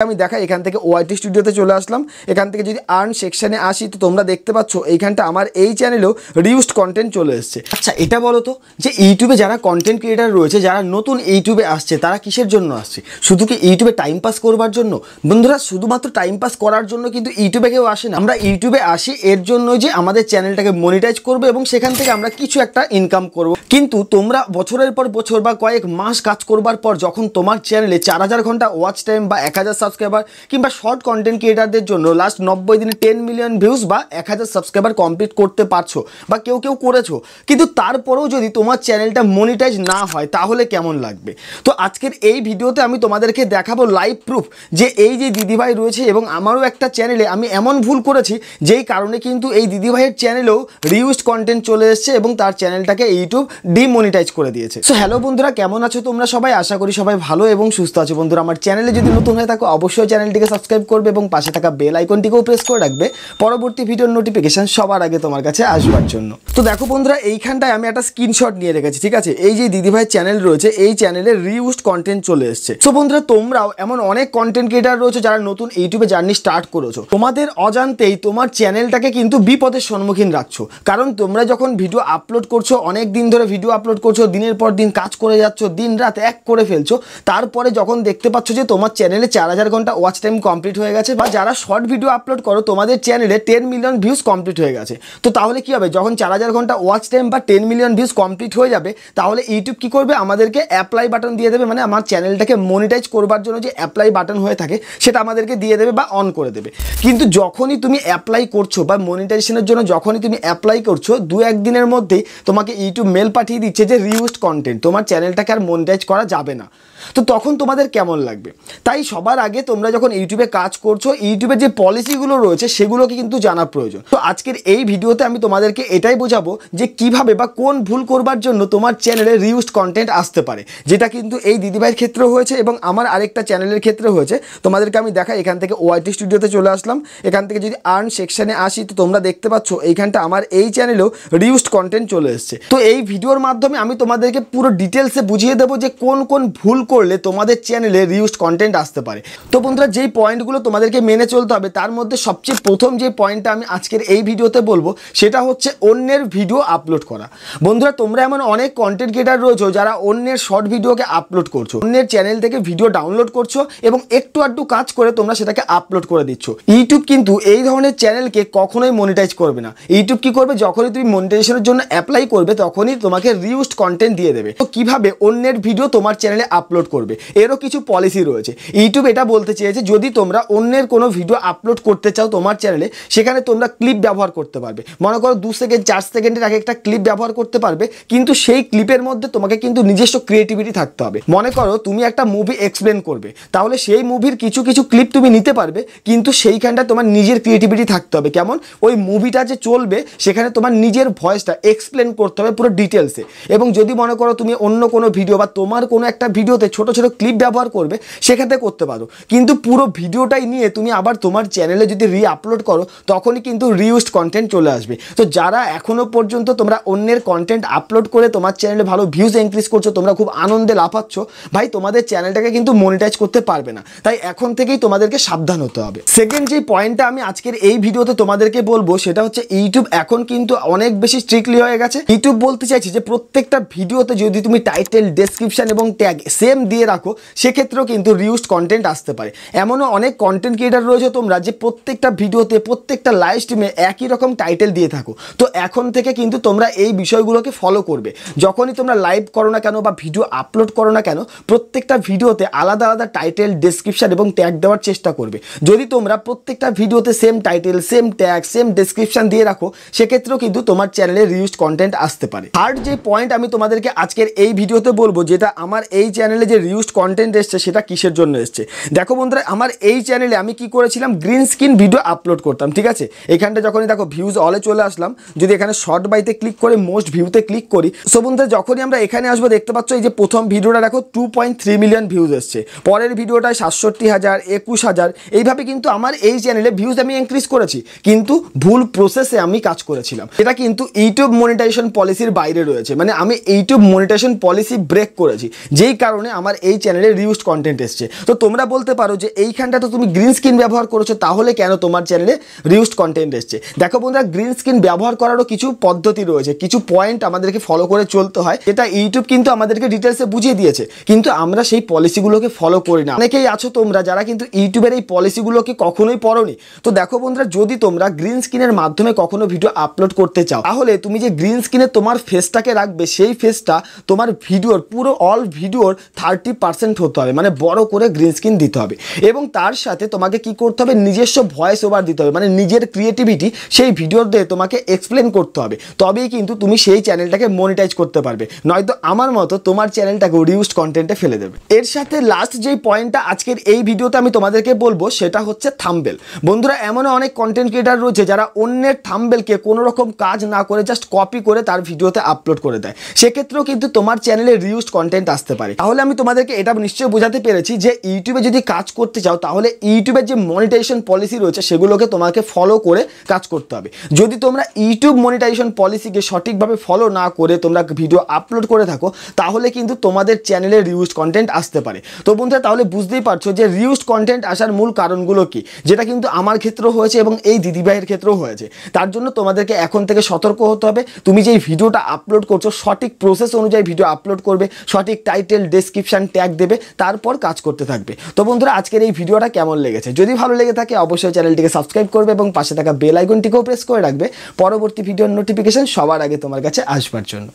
আমি দেখাই এখান থেকে ওআইটি স্টুডিওতে চলে আসলাম। এখান থেকে যদি আর্ন সেকশনে আসি তো তোমরা দেখতে পাচ্ছ এইখানটা আমার এই চ্যানেলেও রিউজড কন্টেন্ট চলে এসেছে। আচ্ছা এটা বলো তো যে ইউটিউবে যারা কন্টেন্ট ক্রিয়েটার রয়েছে, যারা নতুন ইউটিউবে আসছে, তারা কিসের জন্য আসছে? শুধু কি ইউটিউবে টাইম পাস করবার জন্য? বন্ধুরা, শুধুমাত্র টাইম পাস করার জন্য কিন্তু ইউটিউবে কেউ আসে না। আমরা ইউটিউবে আসি এর জন্য যে আমাদের চ্যানেলটাকে মনিটাইজ করবে এবং সেখান থেকে আমরা কিছু একটা ইনকাম করব। কিন্তু তোমরা বছরের পর বছর বা কয়েক মাস কাজ করবার পর যখন তোমার চ্যানেলে 4000 ঘন্টা ওয়াচ টাইম বা 1000 সাবস্ক্রাইবার কিংবা শর্ট কন্টেন্ট ক্রিয়েটারদের জন্য লাস্ট 90 দিনে 10 মিলিয়ন ভিউজ বা 1000 সাবস্ক্রাইবার কমপ্লিট করতে পারছো বা কেউ করেছো, কিন্তু তারপরেও যদি তোমার চ্যানেলটা মনিটাইজ না হয় তাহলে কেমন লাগবে? তো আজকের এই ভিডিওতে আমি তোমাদেরকে দেখাবো লাইভ প্রুফ যে এই যে দিদিভাই রয়েছে এবং আমারও একটা চ্যানেলে আমি এমন ভুল করেছি যেই কারণে কিন্তু এই দিদিভাইয়ের চ্যানেলেও রিউজড কন্টেন্ট চলে এসেছে এবং তার চ্যানেলটাকে ইউটিউব ডিমনিটাইজ করে দিয়েছে। সো হ্যালো বন্ধুরা, কেমন আছো তোমরা সবাই? আশা করি সবাই ভালো এবং সুস্থ আছো। বন্ধুরা, আমার চ্যানেলে যদি নতুন হয়ে থাকো অবশ্যই চ্যানেলটিকে সাবস্ক্রাইব করবে এবং পাশে থাকা বেল আইকনটিকেও প্রেস করে রাখবে পরবর্তী ভিডিওর নোটিফিকেশন সবার আগে তোমার কাছে আসবার জন্য। তো দেখো বন্ধুরা, এইখানটায় আমি একটা স্ক্রিনশট নিয়ে রেখেছি, ঠিক আছে? এই যে দিদিভাইয়ের চ্যানেল রয়েছে, এই চ্যানেলে রিউজড কন্টেন্ট চলে এসেছে। সো বন্ধুরা, তোমরাও এমন অনেক কন্টেন্ট ক্রিয়েটার রয়েছে যারা নতুন ইউটিউবে জার্নি স্টার্ট করেছো, তোমাদের অজান্তেই তোমার চ্যানেলটাকে কিন্তু বিপদের সম্মুখীন রাখছো। কারণ তোমরা যখন ভিডিও আপলোড করছো, অনেক দিন ধরে ভিডিও আপলোড করছো, দিনের পর দিন কাজ করে যাচ্ছ, দিন রাত এক করে ফেলছো, তারপরে যখন দেখতে পাচ্ছ যে তোমার চ্যানেলে 4000 ঘন্টা ওয়াচ টাইম কমপ্লিট হয়ে গেছে বা যারা শর্ট ভিডিও আপলোড করো তোমাদের চ্যানেলে 10 মিলিয়ন ভিউজ কমপ্লিট হয়ে গেছে, তো তাহলে কি হবে? যখন 4000 ঘন্টা ওয়াচ টাইম বা 10 মিলিয়ন ভিউজ কমপ্লিট হয়ে যাবে, তাহলে ইউটিউব কি করবে? আমাদেরকে অ্যাপ্লাই বাটন দিয়ে দেবে, মানে আমার চ্যানেলটাকে মনিটাইজ করবার জন্য যে অ্যাপ্লাই বাটন হয়ে থাকে সেটা আমাদেরকে দিয়ে দেবে বা অন করে দেবে। কিন্তু যখনই তুমি অ্যাপ্লাই করছো বা মনিটাইজেশনের জন্য যখনই তুমি অ্যাপ্লাই করছো, 2-1 দিনের মধ্যেই তোমাকে ইউটিউব মেল পাঠিয়ে দিচ্ছে যে রিউজড কন্টেন্ট, তোমার চ্যানেলটাকে আর মনিটাইজ করা যাবে না। তো তখন তোমাদের কেমন লাগবে? তাই সবার আগে তোমরা যখন ইউটিউবে কাজ করছো, ইউটিউবের যে পলিসিগুলো রয়েছে সেগুলোকে কিন্তু জানা প্রয়োজন। তো আজকের এই ভিডিওতে আমি তোমাদেরকে এটাই বোঝাবো যে কিভাবে বা কোন ভুল করবার জন্য তোমার চ্যানেলে রিউজড কন্টেন্ট আসতে পারে, যেটা কিন্তু এই দিদিভাইয়ের ক্ষেত্রে হয়েছে এবং আমার আরেকটা চ্যানেলের ক্ষেত্রে হয়েছে। তোমাদেরকে আমি দেখাই, এখান থেকে ওআইটি স্টুডিওতে চলে আসলাম। এখান থেকে যদি আর্ন সেকশনে আসি তো তোমরা দেখতে পাচ্ছ এইখানটা আমার এই চ্যানেলেও রিউজড কন্টেন্ট চলে এসেছে। তো এই ভিডিওর মাধ্যমে আমি তোমাদেরকে পুরো ডিটেলসে বুঝিয়ে দেবো যে কোন কোন ভুল করলে তোমাদের চ্যানেলে রিউজড কন্টেন্ট আসতে পারে। তো বন্ধুরা, যেই পয়েন্টগুলো তোমাদেরকে মেনে চলতে হবে তার মধ্যে সবচেয়ে প্রথম যে পয়েন্টটা আমি আজকের এই ভিডিওতে বলবো সেটা হচ্ছে অন্যের ভিডিও আপলোড করা। বন্ধুরা, তোমরা এমন অনেক কন্টেন্ট ক্রিয়েটার রয়েছে যারা অন্যের শর্ট ভিডিওকে আপলোড করছো, অন্যের চ্যানেল থেকে ভিডিও ডাউনলোড করছো এবং একটু আধটু কাজ করে তোমরা সেটাকে আপলোড করে দিচ্ছ। ইউটিউব কিন্তু এই ধরনের চ্যানেলকে কখনোই মনিটাইজ করবে না। ইউটিউব কি করবে? যখনই তুমি মনিটাইজেশনের জন্য অ্যাপ্লাই করবে তখনই তোমাকে রিউজড কন্টেন্ট দিয়ে দেবে। তো কিভাবে অন্যের ভিডিও তোমার চ্যানেলে আপলোড করবে, এরও কিছু পলিসি রয়েছে। ইউটিউব এটা বলতে চেয়েছে যদি তোমরা অন্যের কোনো ভিডিও আপলোড করতে চাও তোমার চ্যানেলে, সেখানে তোমরা ক্লিপ ব্যবহার করতে পারবে। মনে করো 2 সেকেন্ড 4 সেকেন্ডের আগে একটা ক্লিপ ব্যবহার করতে পারবে, কিন্তু সেই ক্লিপের মধ্যে তোমাকে কিন্তু নিজস্ব ক্রিয়েটিভিটি থাকতে হবে। মনে করো তুমি একটা মুভি এক্সপ্লেন করবে, তাহলে সেই মুভির কিছু কিছু ক্লিপ তুমি নিতে পারবে, কিন্তু সেইখানটা তোমার নিজের ক্রিয়েটিভিটি থাকতে হবে। কেমন? ওই মুভিটা যে চলবে সেখানে তোমার নিজের ভয়েসটা এক্সপ্লেন করতে হবে পুরো ডিটেলসে। এবং যদি মনে করো তুমি অন্য কোনো ভিডিও বা তোমার কোনো একটা ভিডিওতে ছোট ছোট ক্লিপ ব্যবহার করবে, সেখানে করতে পারো, কিন্তু পুরো ভিডিওটাই নিয়ে তুমি আবার তোমার চ্যানেলে যদি আপলোড করো তখনই কিন্তু রিউজড কন্টেন্ট চলে আসবে। তো যারা এখনো পর্যন্ত তোমরা অন্যের কন্টেন্ট আপলোড করে তোমার চ্যানেলে ভালো ভিউজ ইনক্রিজ করছো, তোমরা খুব আনন্দে লাফাচ্ছ, ভাই তোমাদের চ্যানেলটাকে কিন্তু মনিটাইজ করতে পারবে না। তাই এখন থেকেই তোমাদেরকে সাবধান হতে হবে। সেকেন্ড যে পয়েন্টটা আমি আজকের এই ভিডিওতে তোমাদেরকে বলবো সেটা হচ্ছে ইউটিউব এখন কিন্তু অনেক বেশি স্ট্রিক্টলি হয়ে গেছে। ইউটিউব বলতে চাইছে যে প্রত্যেকটা ভিডিওতে যদি তুমি টাইটেল, ডেসক্রিপশন এবং ট্যাগ সেম দিয়ে রাখো, সেক্ষেত্রেও কিন্তু রিউজড কন্টেন্ট আসতে পারে। এমনও অনেক কন্টেন্ট ক্রিয়েটার রয়েছে তোমরা যে প্রত্যেকটা ভিডিওতে, প্রত্যেকটা লাইভ স্ট্রিমে একই রকম টাইটেল দিয়ে থাকো। তো এখন থেকে কিন্তু তোমরা এই বিষয়গুলোকে ফলো করবে। যখনই তোমরা লাইভ করো না কেন বা ভিডিও আপলোড করো না কেন, প্রত্যেকটা ভিডিওতে আলাদা আলাদা টাইটেল, ডেসক্রিপশন এবং ট্যাগ দেওয়ার চেষ্টা করবে। যদি তোমরা প্রত্যেকটা ভিডিওতে same title, same tag, same description দিয়ে রাখো, সেক্ষেত্রেও কিন্তু তোমার চ্যানেলে রিউজড কন্টেন্ট আসতে পারে। থার্ড যে পয়েন্ট আমি তোমাদেরকে আজকের এই ভিডিওতে বলবো, যেটা আমার এই চ্যানেলে যে রিউজড কন্টেন্ট এসছে সেটা কিসের জন্য এসছে। দেখো বন্ধুরা, আমার এই চ্যানেলে আমি কি করেছিলাম, গ্রিন স্ক্রিন ভিডিও আপলোড করতাম, ঠিক আছে? এখানটা যখনই দেখো ভিউজ অলে চলে আসলাম, যদি এখানে শর্ট বাইতে ক্লিক করে মোস্ট ভিউতে ক্লিক করি, সো বন্ধুরা যখনই আমরা এখানে আসবো দেখতে পাচ্ছ এই যে প্রথম ভিডিওটা দেখো 2.3 মিলিয়ন ভিউজ এসছে, পরের ভিডিওটায় 67,000, 21,000, এইভাবে কিন্তু আমার এই চ্যানেলে ভিউজ আমি ইনক্রিজ করেছি, কিন্তু ভুল প্রসেসে আমি কাজ করেছিলাম। এটা কিন্তু ইউটিউব মনিটাইজেশন পলিসির বাইরে রয়েছে, মানে আমি ইউটিউব মনিটাইজেশন পলিসি ব্রেক করেছি, যেই কারণে আমার এই চ্যানেলে রিউজড কন্টেন্ট এসছে। তো তোমরা বলতে বলতে পারো যে এইখানটা তো তুমি গ্রিন স্ক্রিন ব্যবহার করেছো, তাহলে কেন তোমার চ্যানেলে রিউজড কন্টেন্ট এসছে? দেখো বন্ধুরা, গ্রিন স্ক্রিন ব্যবহার করারও কিছু পদ্ধতি রয়েছে, কিছু পয়েন্ট আমাদেরকে ফলো করে চলতে হয়, যেটা ইউটিউব কিন্তু আমাদেরকে ডিটেলসে বুঝিয়ে দিয়েছে, কিন্তু আমরা সেই পলিসিগুলোকে ফলো করি না। অনেকেই আছো তোমরা যারা কিন্তু ইউটিউবের এই পলিসিগুলোকে কখনোই পড়োনি। তো দেখো বন্ধুরা, যদি তোমরা গ্রিন স্ক্রিনের মাধ্যমে কখনো ভিডিও আপলোড করতে চাও, তাহলে তুমি যে গ্রিন স্ক্রিনে তোমার ফেসটাকে রাখবে, সেই ফেসটা তোমার ভিডিওর পুরো অল ভিডিওর 30% হতে হবে, মানে বড় করে গ্রিন স্ক্রিন দিতে হবে। এবং তার সাথে তোমাকে কি করতে হবে, নিজস্ব ভয়েস ওভার দিতে হবে, মানে নিজের ক্রিয়েটিভিটি সেই ভিডিওর দিয়ে তোমাকে এক্সপ্লেন করতে হবে, তবেই কিন্তু তুমি সেই চ্যানেলটাকে মনিটাইজ করতে পারবে, নয়তো আমার মতো তোমার চ্যানেলটাকে রিউজড কন্টেন্টে ফেলে দেবে। এর সাথে লাস্ট যেই পয়েন্টটা আজকের এই ভিডিওতে আমি তোমাদেরকে বলবো, সেটা হচ্ছে থাম্বনেল। বন্ধুরা, এমন অনেক কন্টেন্ট ক্রিয়েটার রয়েছে যারা অন্যের থাম্বনেলকে কোনো রকম কাজ না করে জাস্ট কপি করে তার ভিডিওতে আপলোড করে দেয়, সেক্ষেত্রেও কিন্তু তোমার চ্যানেলে রিউজড কন্টেন্ট আসতে পারে। তাহলে আমি তোমাদেরকে এটা নিশ্চয়ই বোঝাতে পেরেছি যে ইউটিউবে যদি কাজ করতে চাও, তাহলে ইউটিউবের যে মনিটাইজেশন পলিসি রয়েছে সেগুলোকে তোমাকে ফলো করে কাজ করতে হবে। যদি তোমরা ইউটিউব মনিটাইজেশন পলিসিকে সঠিকভাবে ফলো না করে তোমরা ভিডিও আপলোড করে থাকো, তাহলে কিন্তু তোমাদের চ্যানেলে রিউজড কন্টেন্ট আসতে পারে। তো বন্ধুরা, তাহলে বুঝতেই পারছো যে রিউজড কন্টেন্ট আসার মূল কারণগুলো কি, যেটা কিন্তু আমার ক্ষেত্রেও হয়েছে এবং এই দিদিভাইয়ের ক্ষেত্রেও হয়েছে। তার জন্য তোমাদেরকে এখন থেকে সতর্ক হতে হবে। তুমি যেই ভিডিওটা আপলোড করছো, সঠিক প্রসেস অনুযায়ী ভিডিও আপলোড করবে, সঠিক টাইটেল, ডেসক্রিপশন, ট্যাগ দেবে, তারপর কাজ করতে থাকবে। তো বন্ধুরা, আজকের এই ভিডিওটা কেমন লেগেছে? যদি ভালো লেগে থাকে অবশ্যই চ্যানেলটিকে সাবস্ক্রাইব করবে এবং পাশে থাকা বেল আইকনটিকেও প্রেস করে রাখবে পরবর্তী ভিডিওর নোটিফিকেশন সবার আগে তোমার কাছে আসবার জন্য।